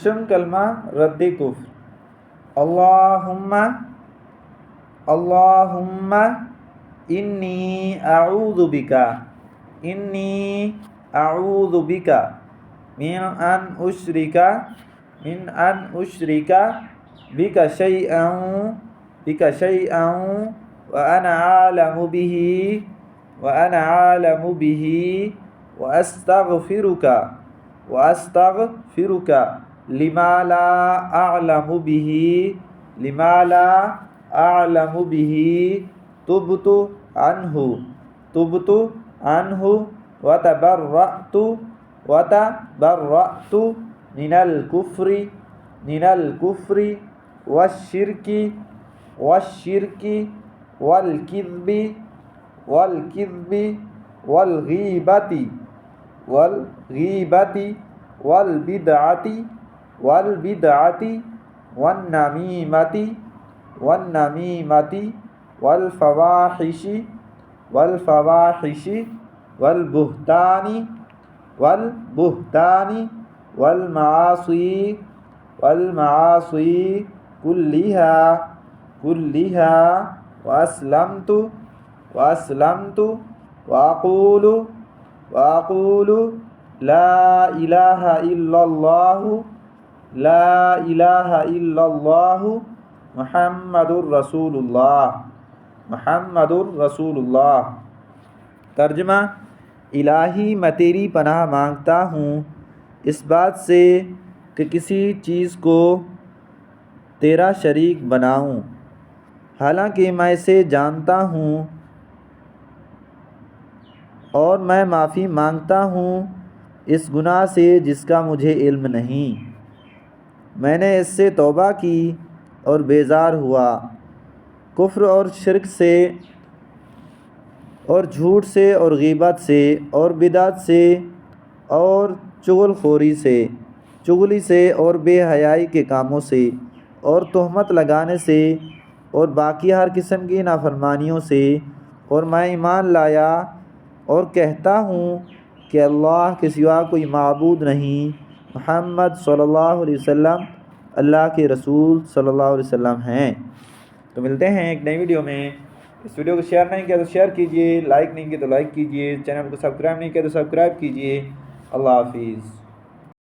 पंचम कलमा रद्द कुफ्र। अल्लाहुम्मा अल्लाहुम्मा इन्नी अऊज़ु बिका मिन अन उश्रिका बिका शैअन व अना आलमु बिही व अस्तगफिरुका लिमा ला अअलमु बिही तुबतु अन्हु व तबर्रअतु मिनल कुफ्री वश्शिर्की वल किज़्बी वल गीबती वल बिदअती वन नमीमती वल फवाहिशी वल बुहतानी वल मासी कुल्लिहा व अस्लमतु व अक़ूलु ला इलाहा इल्लल्लाहु मुहम्मदुर रसूलुल्लाह। तर्जुमा, इलाही मैं तेरी पनाह मांगता हूँ इस बात से कि किसी चीज़ को तेरा शरीक बनाऊँ, हालांकि मैं इसे जानता हूँ, और मैं माफ़ी मांगता हूँ इस गुनाह से जिसका मुझे इल्म नहीं। मैंने इससे तौबा की और बेज़ार हुआ। कुफ्र और शिर्क से और झूठ से और गीबत से और बिदअत से और चुगली से और बेहयाई के कामों से और तोहमत लगाने से और बाकी हर किस्म की नाफरमानियों से। और मैं ईमान लाया और कहता हूँ कि अल्लाह के सिवा कोई माबूद नहीं, मुहम्मद सल्लल्लाहु अलैहि वसल्लम अल्लाह के रसूल सल्लल्लाहु अलैहि वसल्लम हैं। तो मिलते हैं एक नई वीडियो में। इस वीडियो को शेयर नहीं किया तो शेयर कीजिए, लाइक नहीं किया तो लाइक कीजिए, चैनल को सब्सक्राइब नहीं किया तो सब्सक्राइब कीजिए। अल्लाह हाफिज़।